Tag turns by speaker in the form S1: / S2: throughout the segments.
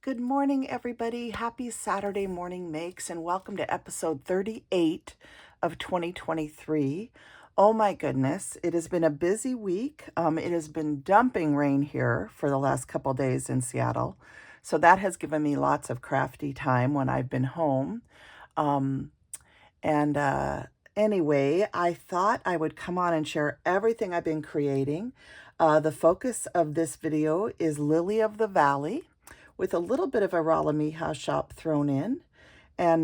S1: Good morning, everybody. Happy Saturday morning makes, and welcome to episode 38 of 2023. Oh my goodness, it has been a busy week. It has been dumping rain here for the last couple days in Seattle. So that has given me lots of crafty time when I've been home. Um, and anyway, I thought I would come on and share everything I've been creating. The focus of this video is Lily of the Valley, with a little bit of Iralamija shop thrown in. And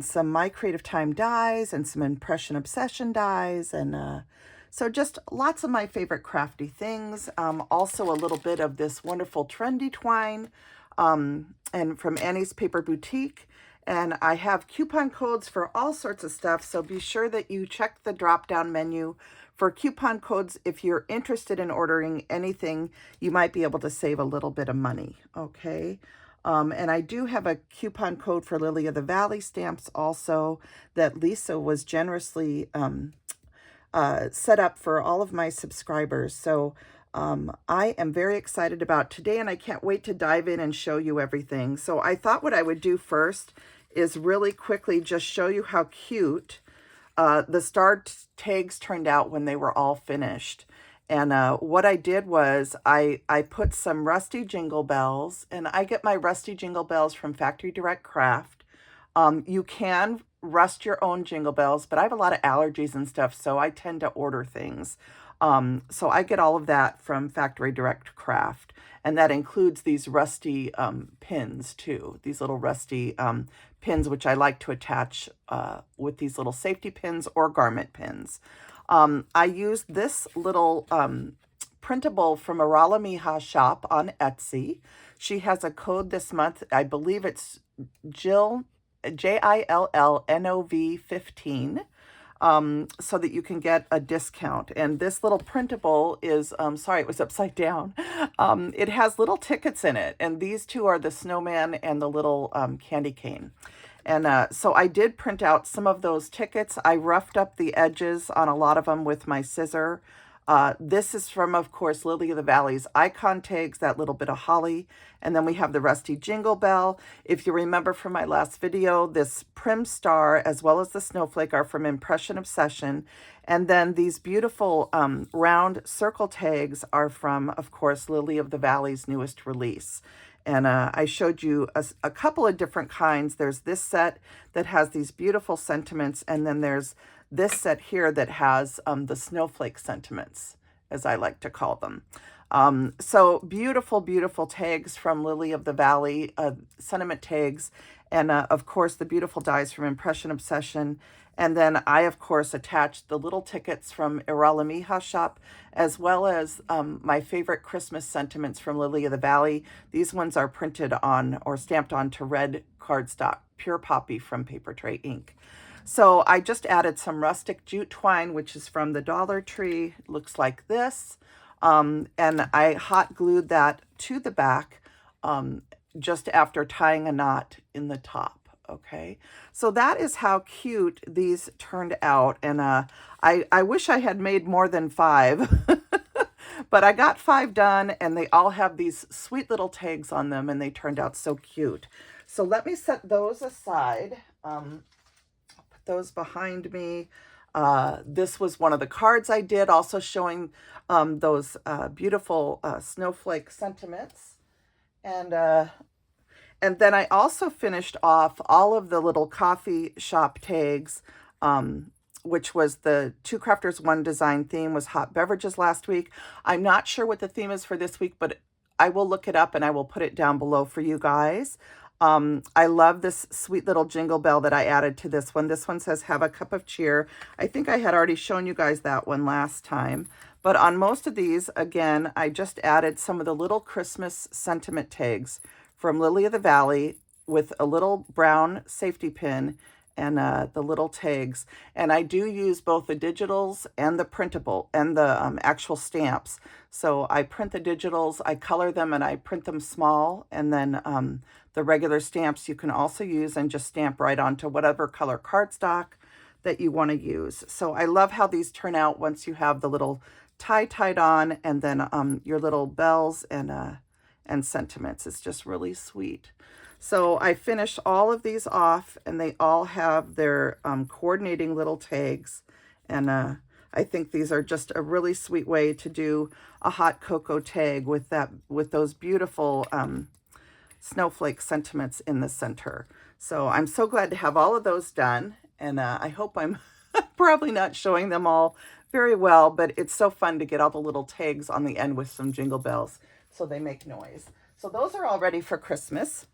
S1: some My Creative Time dies and some Impression Obsession dies. And so just lots of my favorite crafty things. Also a little bit of this wonderful trendy twine and from Annie's Paper Boutique. And I have coupon codes for all sorts of stuff. So be sure that you check the drop-down menu for coupon codes. If you're interested in ordering anything, you might be able to save a little bit of money, okay? And I do have a coupon code for Lily of the Valley stamps also that Lisa was generously set up for all of my subscribers. So I am very excited about today, and I can't wait to dive in and show you everything. So I thought what I would do first is really quickly just show you how cute the star tags turned out when they were all finished. And what I did was I put some rusty jingle bells, and I get my rusty jingle bells from Factory Direct Craft. You can rust your own jingle bells, but I have a lot of allergies and stuff, so I tend to order things. So I get all of that from Factory Direct Craft, and that includes these rusty pins too, these little rusty pins, which I like to attach with these little safety pins or garment pins. I used this little printable from Iralamija shop on Etsy. She has a code this month. I believe it's Jill, JILLNOV 15, so that you can get a discount. And this little printable is, sorry, it was upside down. It has little tickets in it, and these two are the snowman and the little candy cane. And so I did print out some of those tickets. I roughed up the edges on a lot of them with my scissor. This is from, of course, Lily of the Valley's icon tags, that little bit of holly. And then we have the rusty jingle bell. If you remember from my last video, this prim star as well as the snowflake are from Impression Obsession. And then these beautiful round circle tags are from, of course, Lily of the Valley's newest release. And I showed you a couple of different kinds. There's this set that has these beautiful sentiments, and then there's this set here that has the snowflake sentiments, as I like to call them. So beautiful, beautiful tags from Lily of the Valley, sentiment tags, and of course the beautiful dies from Impression Obsession. And then I, of course, attached the little tickets from Iralamija shop, as well as my favorite Christmas sentiments from Lily of the Valley. These ones are printed on or stamped onto red cardstock, pure poppy from Paper Tray Ink. So I just added some rustic jute twine, which is from the Dollar Tree. It looks like this. And I hot glued that to the back just after tying a knot in the top. Okay, so that is how cute these turned out. And I wish I had made more than 5, but I got 5 done, and they all have these sweet little tags on them, and they turned out so cute. So let me set those aside. Put those behind me. This was one of the cards I did, also showing those beautiful snowflake sentiments. And then I also finished off all of the little coffee shop tags, which was the Two Crafters One Design theme was hot beverages last week. I'm not sure what the theme is for this week, but I will look it up and I will put it down below for you guys. I love this sweet little jingle bell that I added to this one. This one says, "Have a cup of cheer." I think I had already shown you guys that one last time. But on most of these, again, I just added some of the little Christmas sentiment tags from Lily of the Valley with a little brown safety pin and the little tags. And I do use both the digitals and the printable and the actual stamps. So I print the digitals, I color them, and I print them small. And then the regular stamps you can also use and just stamp right onto whatever color cardstock that you want to use. So I love how these turn out once you have the little tie tied on, and then your little bells and and sentiments. It's just really sweet. So I finished all of these off, and they all have their coordinating little tags. And I think these are just a really sweet way to do a hot cocoa tag with those beautiful snowflake sentiments in the center. So I'm so glad to have all of those done. And I hope I'm probably not showing them all very well, but it's so fun to get all the little tags on the end with some jingle bells so they make noise. So those are all ready for Christmas.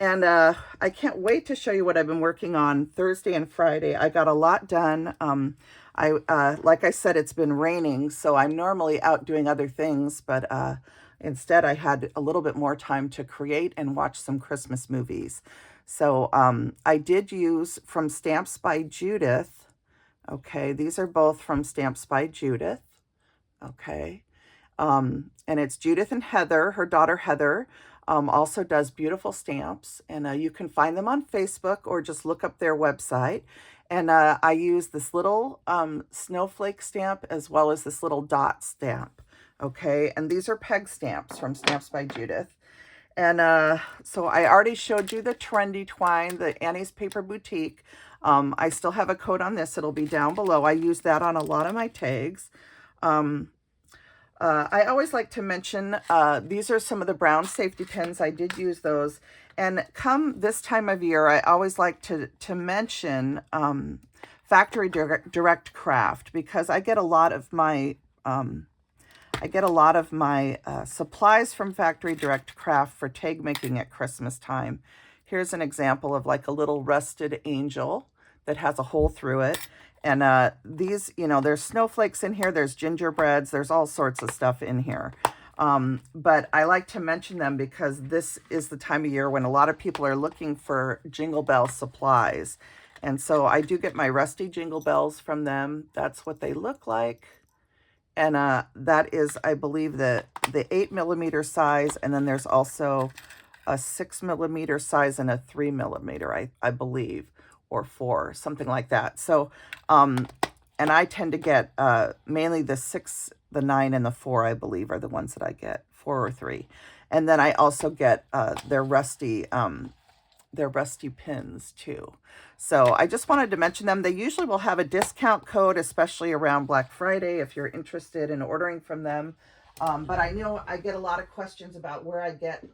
S1: And I can't wait to show you what I've been working on Thursday and Friday. I got a lot done. Like I said, it's been raining, so I'm normally out doing other things, but instead I had a little bit more time to create and watch some Christmas movies. So I did use from Stamps by Judith. Okay, these are both from Stamps by Judith. Okay, and it's Judith and Heather, her daughter Heather. Also does beautiful stamps, and you can find them on Facebook or just look up their website. And I use this little snowflake stamp as well as this little dot stamp. Okay, and these are peg stamps from Stamps by Judith. And so I already showed you the trendy twine, the Annie's Paper Boutique. I still have a code on this. It'll be down below. I use that on a lot of my tags. I always like to mention, these are some of the brown safety pins. I did use those. And come this time of year, I always like to mention Factory Direct Craft, because I get a lot of my supplies from Factory Direct Craft for tag making at Christmas time. Here's an example of like a little rusted angel that has a hole through it. And these, there's snowflakes in here, there's gingerbreads, there's all sorts of stuff in here. But I like to mention them because this is the time of year when a lot of people are looking for Jingle Bell supplies. And so I do get my rusty jingle bells from them. That's what they look like. And that is, I believe, the 8mm size. And then there's also a 6mm size and a 3mm, I believe, or 4, something like that. So, and I tend to get mainly the 6, the 9, and the 4, I believe, are the ones that I get, 4 or 3. And then I also get their rusty pins too. So I just wanted to mention them. They usually will have a discount code, especially around Black Friday, if you're interested in ordering from them. But I know I get a lot of questions about where I get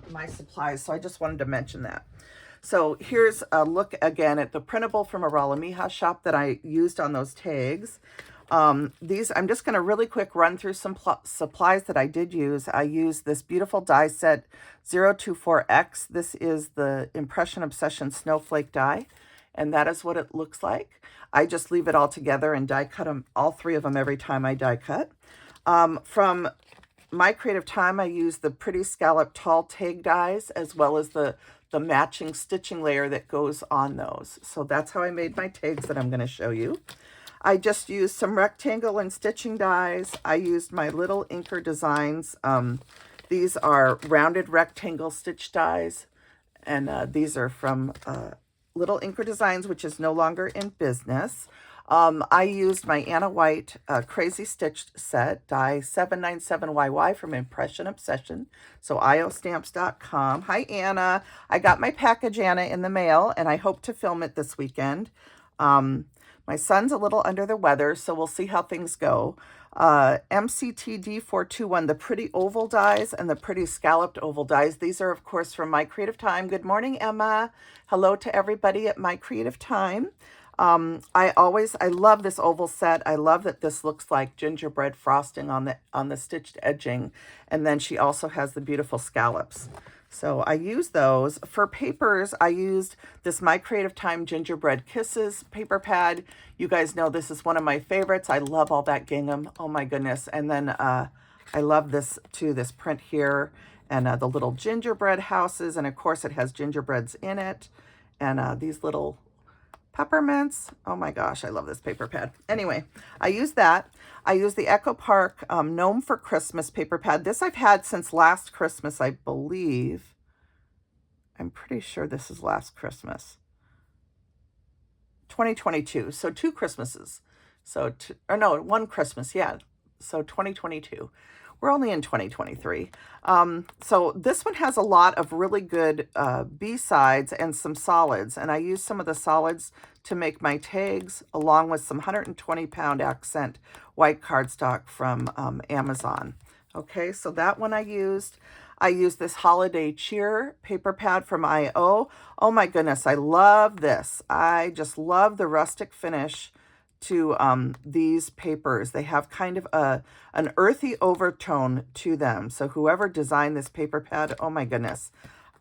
S1: my supplies, so I just wanted to mention that. So here's a look again at the printable from Iralamija shop that I used on those tags. These, I'm just going to really quick run through some supplies that I did use. I used this beautiful die set 024X. This is the Impression Obsession Snowflake die, and that is what it looks like. I just leave it all together and die cut them, all 3 of them, every time I die cut. From My Creative Time, I use the Pretty Scallop Tall Tag dies, as well as the matching stitching layer that goes on those. So that's how I made my tags that I'm going to show you. I just used some rectangle and stitching dies. I used my Little Inker Designs. These are rounded rectangle stitch dies, and these are from Little Inker Designs, which is no longer in business. I used my Anna White Crazy Stitched set, die 797YY from Impression Obsession, so iostamps.com. Hi, Anna. I got my package, Anna, in the mail, and I hope to film it this weekend. My son's a little under the weather, so we'll see how things go. MCTD421, the pretty oval dies and the pretty scalloped oval dies. These are, of course, from My Creative Time. Good morning, Emma. Hello to everybody at My Creative Time. I love this oval set. I love that this looks like gingerbread frosting on the stitched edging. And then she also has the beautiful scallops. So I use those. For papers, I used this My Creative Time Gingerbread Kisses paper pad. You guys know this is one of my favorites. I love all that gingham. Oh my goodness. And then I love this too, this print here, and the little gingerbread houses. And of course it has gingerbreads in it. And these little peppermints. Oh my gosh, I love this paper pad. Anyway, I use that. I use the Echo Park Gnome for Christmas paper pad. This I've had since last Christmas, I believe. I'm pretty sure this is last Christmas. 2022. So 2 Christmases. So, or no, 1 Christmas. Yeah. So 2022. We're only in 2023. So this one has a lot of really good B-sides and some solids. And I use some of the solids to make my tags along with some 120-pound accent white cardstock from Amazon. Okay, so that one I used. I used this Holiday Cheer paper pad from I.O. Oh my goodness, I love this. I just love the rustic finish to these papers. They have kind of an earthy overtone to them. So whoever designed this paper pad, oh my goodness,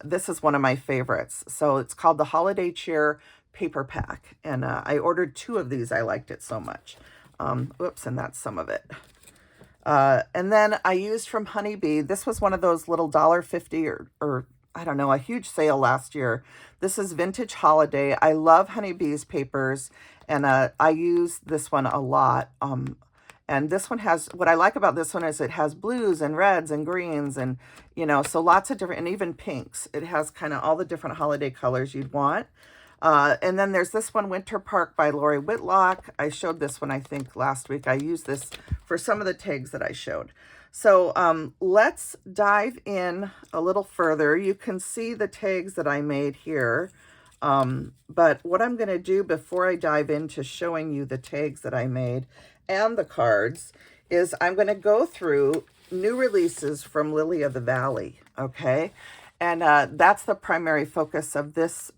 S1: this is one of my favorites. So it's called the Holiday Cheer Paper Pack. And I ordered 2 of these. I liked it so much. Oops, and that's some of it. And then I used from Honeybee. This was one of those little $1.50 or I don't know, a huge sale last year. This is Vintage Holiday. I love Honeybee's papers, and I use this one a lot. And this one has, what I like about this one is it has blues and reds and greens and, you know, so lots of different, and even pinks. It has kind of all the different holiday colors you'd want. And then there's this one, Winter Park by Lori Whitlock. I showed this one, I think, last week. I used this for some of the tags that I showed. So let's dive in a little further. You can see the tags that I made here. But what I'm going to do before I dive into showing you the tags that I made and the cards is I'm going to go through new releases from Lili of the Valley, okay? And that's the primary focus of this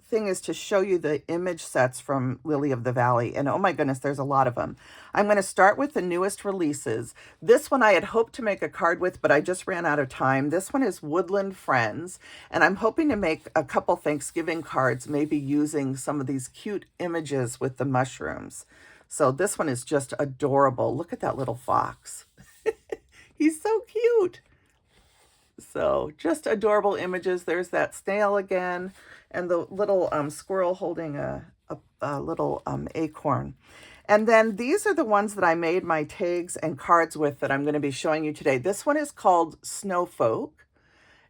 S1: thing, is to show you the image sets from Lili of the Valley. And oh my goodness, there's a lot of them. I'm going to start with the newest releases. This one I had hoped to make a card with, but I just ran out of time. This one is Woodland Friends, and I'm hoping to make a couple Thanksgiving cards, maybe using some of these cute images with the mushrooms. So this one is just adorable. Look at that little fox. He's so cute. So just adorable images. There's that snail again, and the little squirrel holding a little acorn. And then these are the ones that I made my tags and cards with that I'm going to be showing you today. This one is called Snowfolk.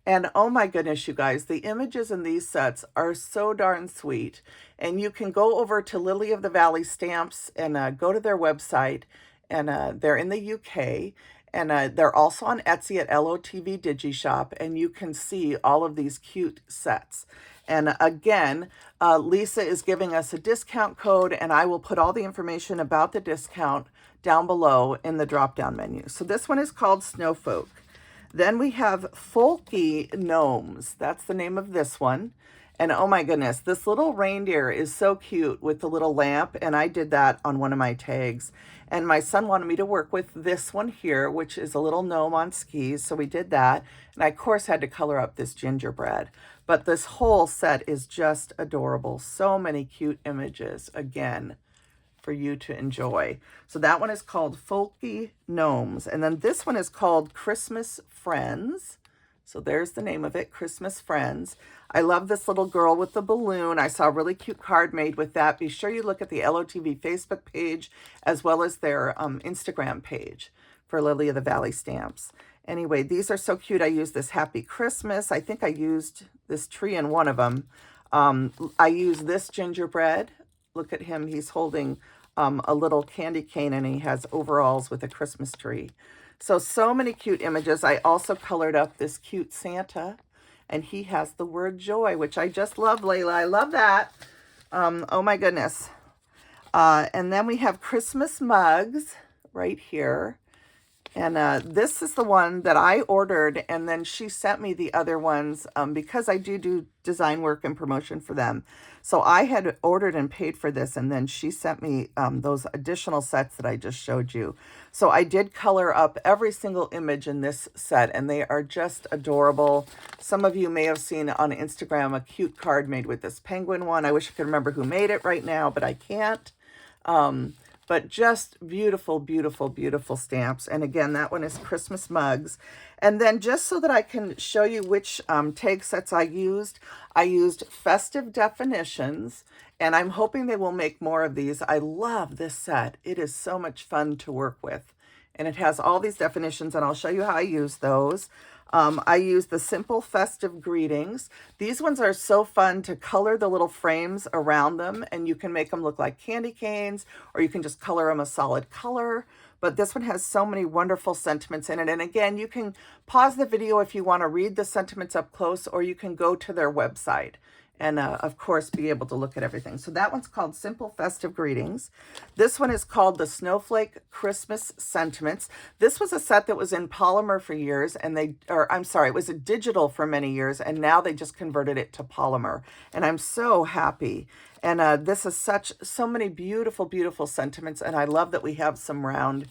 S1: And oh my goodness, you guys, the images in these sets are so darn sweet. And you can go over to Lili of the Valley Stamps and go to their website. And they're in the UK. And they're also on Etsy at LOTV Digishop. And you can see all of these cute sets. And again, Lisa is giving us a discount code, and I will put all the information about the discount down below in the drop-down menu. So this one is called Snowfolk. Then we have Folky Gnomes. That's the name of this one. And oh my goodness, this little reindeer is so cute with the little lamp, and I did that on one of my tags. And my son wanted me to work with this one here, which is a little gnome on skis, so we did that. And I, of course, had to color up this gingerbread. But this whole set is just adorable. So many cute images, again, for you to enjoy. So that one is called Folky Gnomes. And then this one is called Christmas Friends. So there's the name of it, Christmas Friends. I love this little girl with the balloon. I saw a really cute card made with that. Be sure you look at the LOTV Facebook page as well as their Instagram page for Lili of the Valley Stamps. Anyway, these are so cute. I used this Happy Christmas. I think I used this tree in one of them. I used this gingerbread. Look at him. He's holding a little candy cane, and he has overalls with a Christmas tree. So many cute images. I also colored up this cute Santa, and he has the word joy, which I just love, Layla. I love that. Oh my goodness. And then we have Christmas mugs right here. And this is the one that I ordered, and then she sent me the other ones because I do design work and promotion for them. So I had ordered and paid for this, and then she sent me those additional sets that I just showed you. So I did color up every single image in this set, and they are just adorable. Some of you may have seen on Instagram a cute card made with this penguin one. I wish I could remember who made it right now, but I can't. But just beautiful, beautiful, beautiful stamps. And again, that one is Christmas mugs. And then just so that I can show you which tag sets I used Festive Definitions. And I'm hoping they will make more of these. I love this set. It is so much fun to work with. And it has all these definitions, and I'll show you how I use those. I use the Simple Festive Greetings. These ones are so fun to color the little frames around them, and you can make them look like candy canes, or you can just color them a solid color. but this one has so many wonderful sentiments in it. And again, you can pause the video if you want to read the sentiments up close, or you can go to their website and of course be able to look at everything. So that one's called Simple Festive Greetings. This one is called the Snowflake Christmas Sentiments. This was a set that was in polymer for years, and it was a digital for many years, and now they just converted it to polymer. And I'm so happy. And this is so many beautiful, beautiful sentiments. And I love that we have some round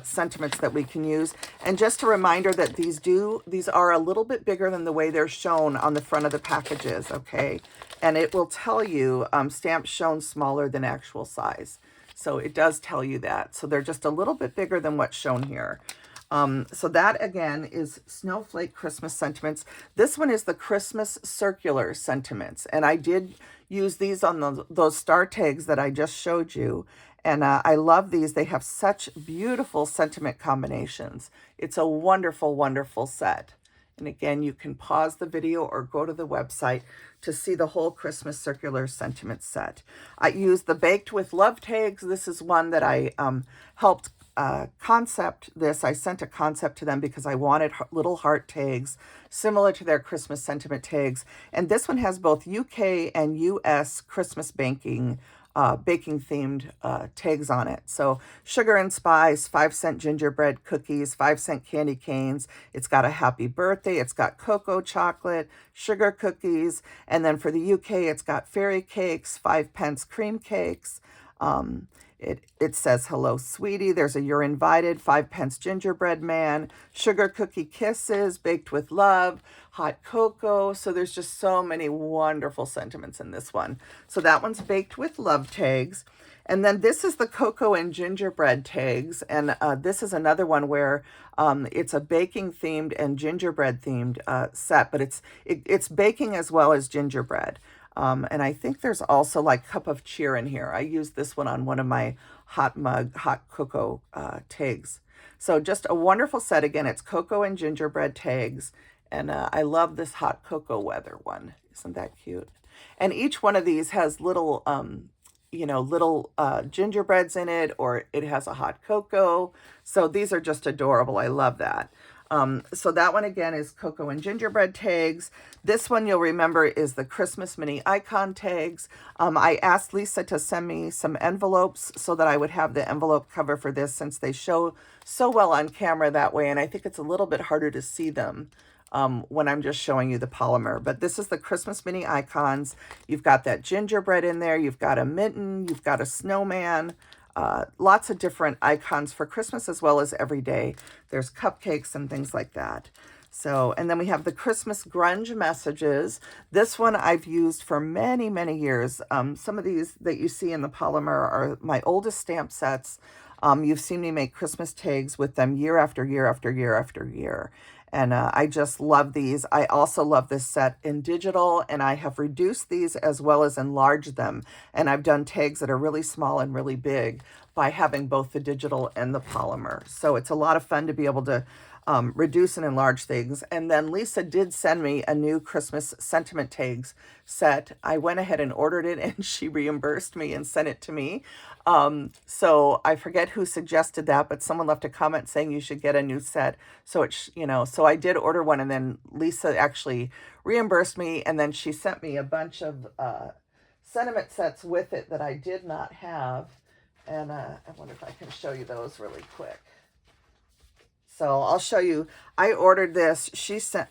S1: sentiments that we can use. And just a reminder that these are a little bit bigger than the way they're shown on the front of the packages, okay? And it will tell you stamps shown smaller than actual size. So it does tell you that. So they're just a little bit bigger than what's shown here. So that again is Snowflake Christmas Sentiments. This one is the Christmas Circular Sentiments. And I did use these on those star tags that I just showed you. And I love these. They have such beautiful sentiment combinations. It's a wonderful, wonderful set. And again, you can pause the video or go to the website to see the whole Christmas Circular Sentiment set. I used the Baked with Love tags. This is one that I helped concept this. I sent a concept to them because I wanted little heart tags similar to their Christmas sentiment tags. And this one has both UK and US Christmas baking themed tags on it. So sugar and spice, 5-cent gingerbread cookies, 5-cent candy canes. It's got a happy birthday. It's got cocoa chocolate, sugar cookies. And then for the UK, it's got fairy cakes, 5-pence cream cakes. It says, hello, sweetie. There's a you're invited, 5-pence gingerbread man, sugar cookie kisses, baked with love, hot cocoa. So there's just so many wonderful sentiments in this one. So that one's baked with love tags. And then this is the cocoa and gingerbread tags. And this is another one where it's a baking themed and gingerbread themed set, but it's baking as well as gingerbread. And I think there's also like Cup of Cheer in here. I used this one on one of my hot cocoa tags. So just a wonderful set. Again, it's cocoa and gingerbread tags. And I love this hot cocoa weather one. Isn't that cute? And each one of these has little, little gingerbreads in it, or it has a hot cocoa. So these are just adorable. I love that. So that one again is cocoa and gingerbread tags. This one you'll remember is the Christmas mini icon tags. I asked Lisa to send me some envelopes so that I would have the envelope cover for this, since they show so well on camera that way. And I think it's a little bit harder to see them when I'm just showing you the polymer. But this is the Christmas mini icons. You've got that gingerbread in there. You've got a mitten. You've got a snowman. Lots of different icons for Christmas as well as every day. There's cupcakes and things like that. So, and then we have the Christmas grunge messages. This one I've used for many, many years. Some of these that you see in the polymer are my oldest stamp sets. You've seen me make Christmas tags with them year after year after year after year. And I just love these. I also love this set in digital, and I have reduced these as well as enlarged them. And I've done tags that are really small and really big by having both the digital and the polymer. So it's a lot of fun to be able to reduce and enlarge things. And then Lisa did send me a new Christmas sentiment tags set. I went ahead and ordered it, and she reimbursed me and sent it to me. So I forget who suggested that, but someone left a comment saying you should get a new set. So it's, so I did order one, and then Lisa actually reimbursed me, and then she sent me a bunch of sentiment sets with it that I did not have. And I wonder if I can show you those really quick. So I'll show you. I ordered this. She sent,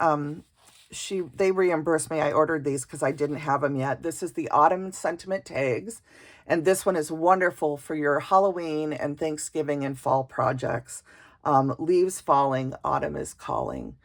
S1: they reimbursed me. I ordered these because I didn't have them yet. This is the Autumn Sentiment Tags. And this one is wonderful for your Halloween and Thanksgiving and fall projects. Leaves falling, autumn is calling.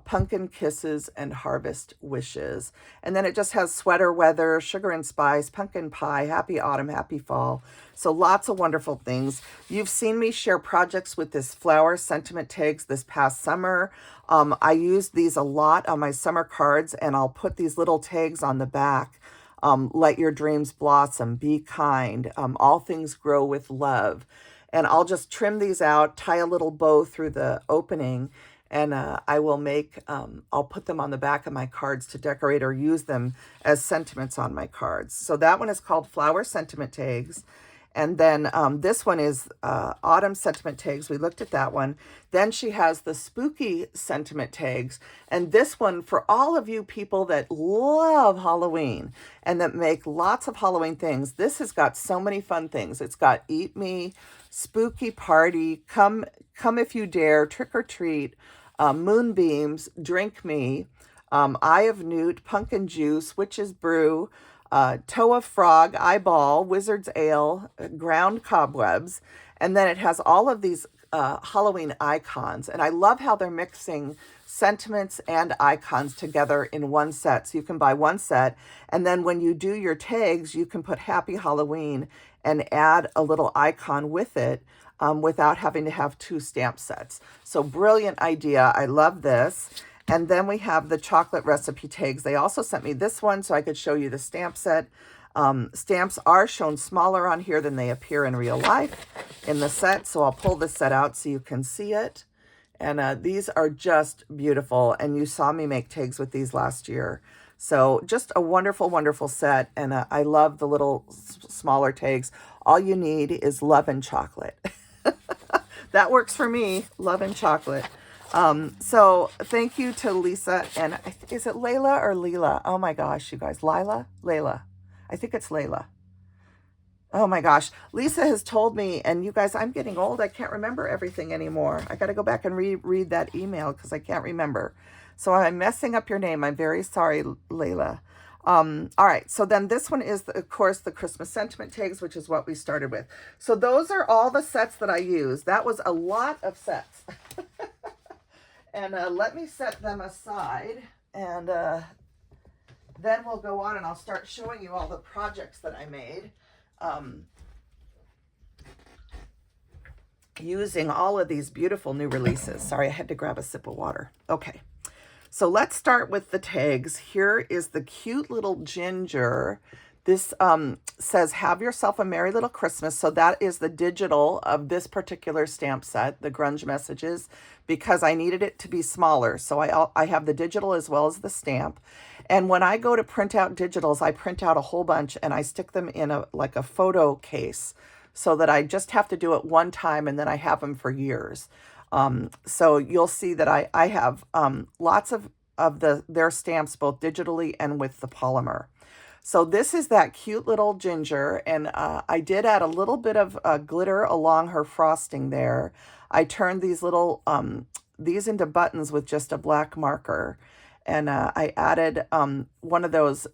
S1: Pumpkin kisses and harvest wishes. And then it just has sweater weather, sugar and spice, pumpkin pie, happy autumn, happy fall. So lots of wonderful things. You've seen me share projects with this flower sentiment tags this past summer. I used these a lot on my summer cards, and I'll put these little tags on the back. Let your dreams blossom, be kind, all things grow with love. And I'll just trim these out, tie a little bow through the opening, and I will I'll put them on the back of my cards to decorate or use them as sentiments on my cards. So that one is called Flower Sentiment Tags. And then this one is autumn sentiment tags. We looked at that one. Then she has the spooky sentiment tags. And this one, for all of you people that love Halloween and that make lots of Halloween things, this has got so many fun things. It's got Eat Me, Spooky Party, Come If You Dare, Trick or Treat, Moonbeams, Drink Me, Eye of Newt, Pumpkin Juice, Witch's Brew, Toa Frog, Eyeball, Wizard's Ale, Ground Cobwebs, and then it has all of these Halloween icons. And I love how they're mixing sentiments and icons together in one set. So you can buy one set, and then when you do your tags, you can put Happy Halloween and add a little icon with it without having to have two stamp sets. So brilliant idea. I love this. And then we have the chocolate recipe tags. They also sent me this one so I could show you the stamp set. Stamps are shown smaller on here than they appear in real life in the set. So I'll pull this set out so you can see it. And these are just beautiful. And you saw me make tags with these last year. So just a wonderful, wonderful set. And I love the little smaller tags. All you need is love and chocolate. That works for me, love and chocolate. So thank you to Lisa, and is it Layla or Leela? Oh my gosh, you guys, Layla. I think it's Layla. Oh my gosh, Lisa has told me, and you guys, I'm getting old. I can't remember everything anymore. I got to go back and reread that email because I can't remember. So I'm messing up your name. I'm very sorry, Layla. All right, so then this one is, of course, the Christmas sentiment tags, which is what we started with. So those are all the sets that I used. That was a lot of sets. And let me set them aside, and then we'll go on and I'll start showing you all the projects that I made using all of these beautiful new releases. Sorry, I had to grab a sip of water. Okay. So let's start with the tags. Here is the cute little ginger. This says, have yourself a merry little Christmas. So that is the digital of this particular stamp set, the grunge messages, because I needed it to be smaller. So I have the digital as well as the stamp. And when I go to print out digitals, I print out a whole bunch and I stick them in like a photo case so that I just have to do it one time and then I have them for years. So you'll see that I have lots of their stamps, both digitally and with the polymer. So this is that cute little ginger, and I did add a little bit of glitter along her frosting there. I turned these little, these into buttons with just a black marker, and I added one of those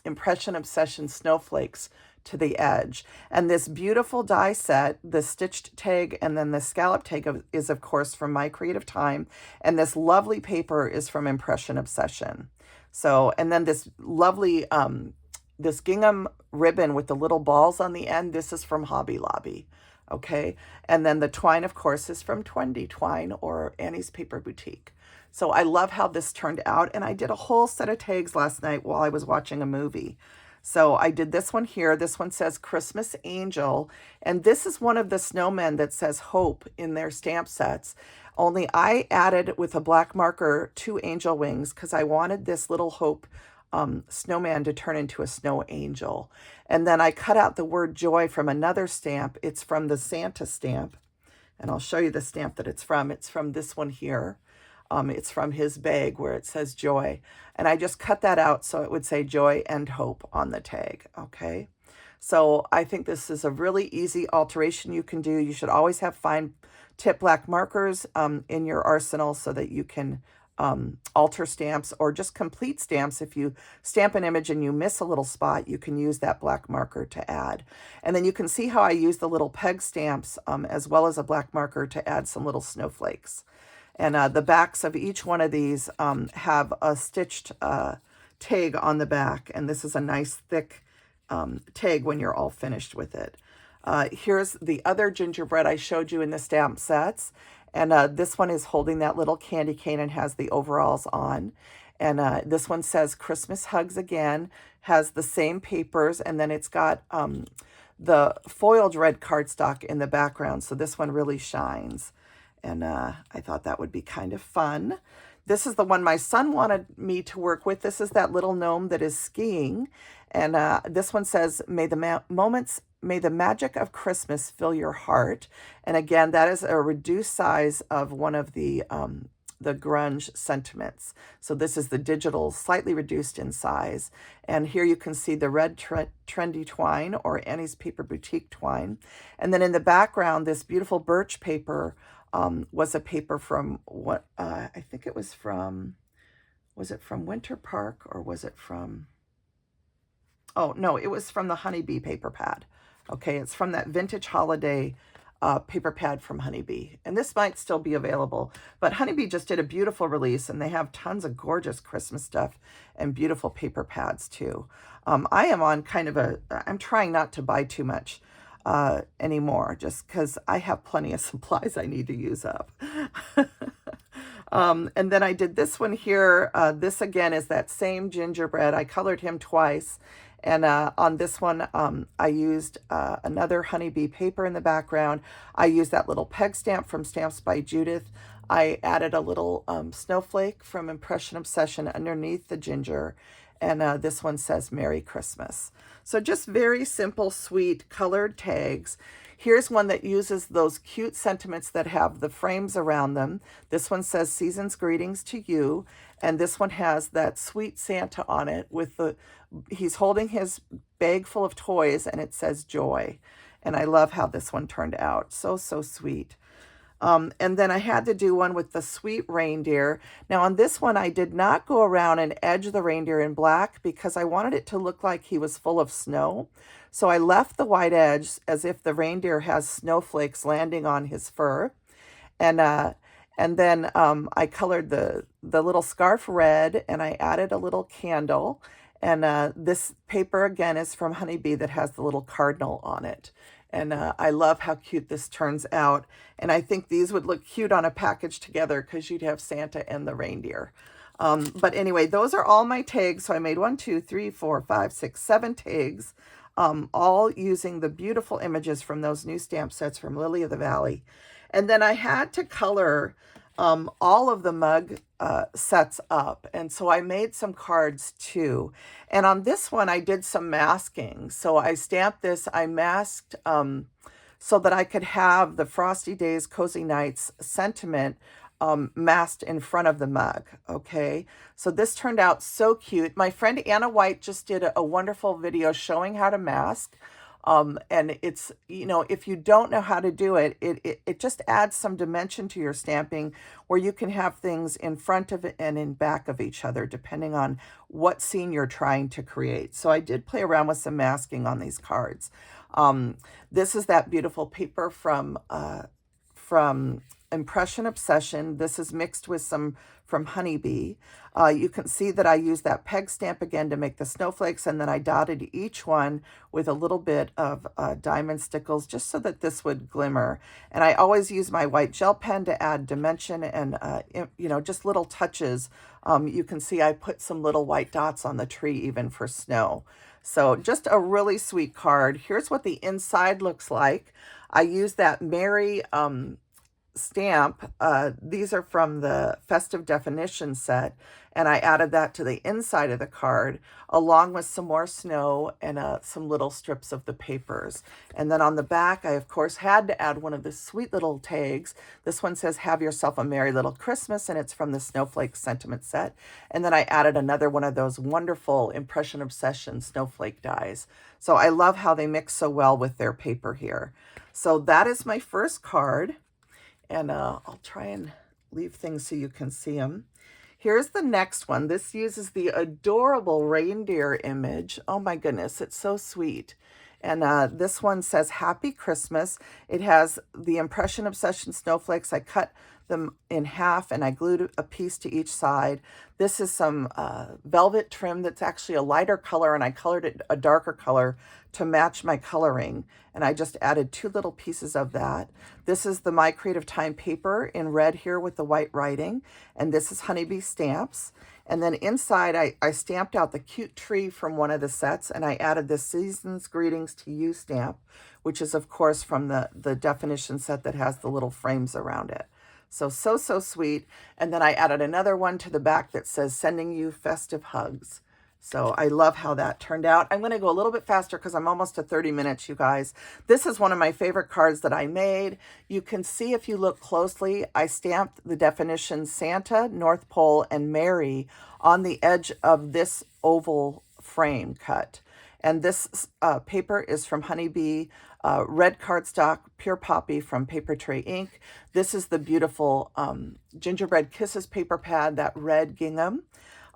S1: Impression Obsession snowflakes to the edge. And this beautiful die set, the stitched tag and then the scallop tag is of course from My Creative Time, and this lovely paper is from Impression Obsession. So, and then this lovely this gingham ribbon with the little balls on the end, this is from Hobby Lobby. Okay, and then the twine of course is from Twenty Twine or Annie's Paper Boutique. So I love how this turned out, and I did a whole set of tags last night while I was watching a movie. So I did this one here. This one says Christmas Angel. And this is one of the snowmen that says Hope in their stamp sets. Only I added with a black marker 2 angel wings because I wanted this little Hope snowman to turn into a snow angel. And then I cut out the word joy from another stamp. It's from the Santa stamp. And I'll show you the stamp that it's from. It's from this one here. It's from his bag where it says joy. And I just cut that out so it would say joy and hope on the tag. Okay. So I think this is a really easy alteration you can do. You should always have fine tip black markers in your arsenal so that you can alter stamps or just complete stamps. If you stamp an image and you miss a little spot, you can use that black marker to add. And then you can see how I use the little peg stamps as well as a black marker to add some little snowflakes. And the backs of each one of these have a stitched tag on the back. And this is a nice thick tag when you're all finished with it. Here's the other gingerbread I showed you in the stamp sets. And this one is holding that little candy cane and has the overalls on. And this one says Christmas Hugs Again, has the same papers. And then it's got the foiled red cardstock in the background. So this one really shines. And I thought that would be kind of fun. This is the one my son wanted me to work with. This is that little gnome that is skiing. And this one says, may the magic of Christmas fill your heart. And again, that is a reduced size of one of the grunge sentiments. So this is the digital, slightly reduced in size. And here you can see the red trendy twine, or Annie's Paper Boutique twine. And then in the background, this beautiful birch paper was a paper from what I think it was from Winter Park, or was it from, oh no, it was from the Honeybee paper pad. Okay, it's from that vintage holiday paper pad from Honeybee. And this might still be available, but Honeybee just did a beautiful release, and they have tons of gorgeous Christmas stuff and beautiful paper pads too. I am on kind of I'm trying not to buy too much anymore, just because I have plenty of supplies I need to use up. And then I did this one here. This again is that same gingerbread. I colored him twice. And on this one, I used another Honeybee paper in the background. I used that little peg stamp from Stamps by Judith. I added a little snowflake from Impression Obsession underneath the ginger. And this one says Merry Christmas. So just very simple, sweet, colored tags. Here's one that uses those cute sentiments that have the frames around them. This one says Season's Greetings to You. And this one has that sweet Santa on it with he's holding his bag full of toys, and it says joy. And I love how this one turned out. So, so sweet. And then I had to do one with the sweet reindeer. Now on this one, I did not go around and edge the reindeer in black because I wanted it to look like he was full of snow. So I left the white edge as if the reindeer has snowflakes landing on his fur. And then I colored the little scarf red, and I added a little candle. And this paper again is from Honeybee that has the little cardinal on it. And I love how cute this turns out. And I think these would look cute on a package together because you'd have Santa and the reindeer. But anyway, those are all my tags. So I made 1, 2, 3, 4, 5, 6, 7 tags, all using the beautiful images from those new stamp sets from Lily of the Valley. And then I had to color all of the mug sets up. And so I made some cards too. And on this one, I did some masking. So I stamped this, I masked so that I could have the Frosty Days, Cozy Nights sentiment masked in front of the mug. Okay, so this turned out so cute. My friend Anna White just did a wonderful video showing how to mask. And it's, you know, if you don't know how to do it, it just adds some dimension to your stamping where you can have things in front of it and in back of each other, depending on what scene you're trying to create. So I did play around with some masking on these cards. This is that beautiful paper from Impression Obsession. This is mixed with some from Honeybee. You can see that I used that peg stamp again to make the snowflakes, and then I dotted each one with a little bit of diamond stickles just so that this would glimmer. And I always use my white gel pen to add dimension and, you know, just little touches. You can see I put some little white dots on the tree even for snow. So just a really sweet card. Here's what the inside looks like. I used that Merry stamp. These are from the Festive Definition set, and I added that to the inside of the card along with some more snow and some little strips of the papers. And then on the back, I of course had to add one of the sweet little tags. This one says have yourself a merry little Christmas, and it's from the Snowflake sentiment set. And then I added another one of those wonderful Impression Obsession snowflake dies. So I love how they mix so well with their paper here. So that is my first card. And I'll try and leave things so you can see them. Here's the next one. This uses the adorable reindeer image. Oh my goodness, it's so sweet. And this one says Happy Christmas. It has the Impression Obsession snowflakes. I cut them in half and I glued a piece to each side. This is some velvet trim that's actually a lighter color, and I colored it a darker color to match my coloring. And I just added 2 little pieces of that. This is the My Creative Time paper in red here with the white writing. And this is Honeybee stamps. And then inside, I stamped out the cute tree from one of the sets, and I added the Season's Greetings to You stamp, which is, of course, from the definition set that has the little frames around it. So sweet. And then I added another one to the back that says Sending You Festive Hugs. So I love how that turned out. I'm going to go a little bit faster because I'm almost to 30 minutes, you guys. This is one of my favorite cards that I made. You can see if you look closely, I stamped the definition Santa, North Pole, and Mary on the edge of this oval frame cut. And this paper is from Honeybee, red cardstock, pure poppy from Paper Tray Ink. This is the beautiful Gingerbread Kisses paper pad, that red gingham.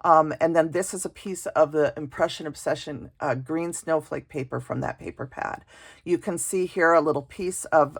S1: And then this is a piece of the Impression Obsession green snowflake paper from that paper pad. You can see here a little piece of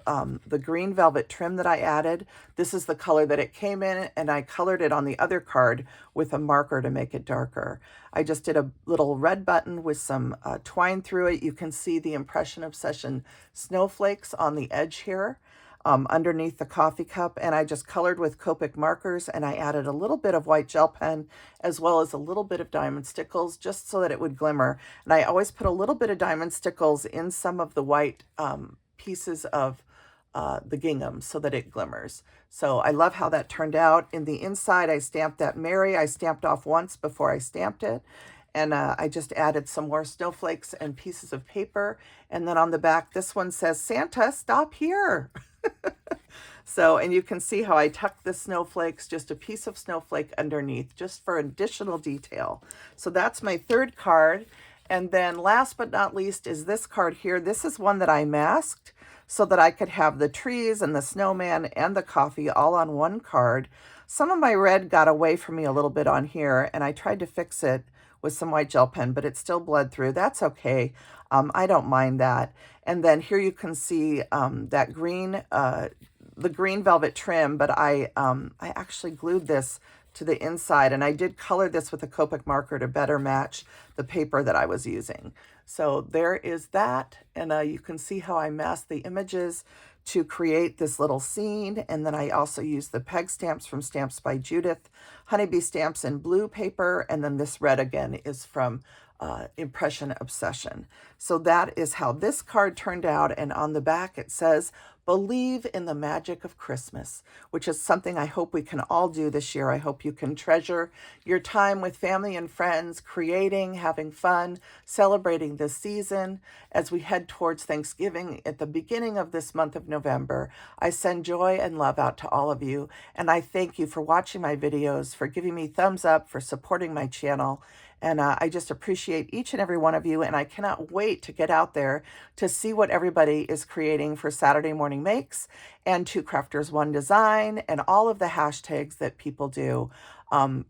S1: the green velvet trim that I added. This is the color that it came in, and I colored it on the other card with a marker to make it darker. I just did a little red button with some twine through it. You can see the Impression Obsession snowflakes on the edge here. Underneath the coffee cup, and I just colored with Copic markers, and I added a little bit of white gel pen as well as a little bit of diamond stickles just so that it would glimmer. And I always put a little bit of diamond stickles in some of the white pieces of the gingham so that it glimmers. So I love how that turned out. In the inside, I stamped that Mary. I stamped off once before I stamped it. And I just added some more snowflakes and pieces of paper. And then on the back, this one says, Santa, stop here. So, and you can see how I tucked the snowflakes, just a piece of snowflake underneath, just for additional detail. So that's my third card. And then last but not least is this card here. This is one that I masked so that I could have the trees and the snowman and the coffee all on one card. Some of my red got away from me a little bit on here, and I tried to fix it with some white gel pen, but it still bled through. That's okay. I don't mind that. And then here you can see that green, the green velvet trim, but I actually glued this to the inside, and I did color this with a Copic marker to better match the paper that I was using. So there is that, and you can see how I masked the images to create this little scene. And then I also used the peg stamps from Stamps by Judith, Honeybee stamps in blue paper, and then this red again is from Impression Obsession. So that is how this card turned out, and on the back it says, believe in the magic of Christmas, which is something I hope we can all do this year. I hope you can treasure your time with family and friends, creating, having fun, celebrating this season. As we head towards Thanksgiving at the beginning of this month of November, I send joy and love out to all of you, and I thank you for watching my videos, for giving me thumbs up, for supporting my channel. And I just appreciate each and every one of you, and I cannot wait to get out there to see what everybody is creating for Saturday Morning Makes and Two Crafters One Design and all of the hashtags that people do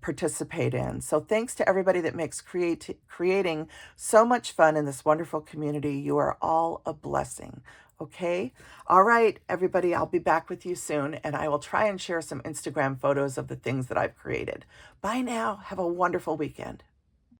S1: participate in. So thanks to everybody that makes creating so much fun in this wonderful community. You are all a blessing. Okay? All right, everybody, I'll be back with you soon, and I will try and share some Instagram photos of the things that I've created. Bye now. Have a wonderful weekend.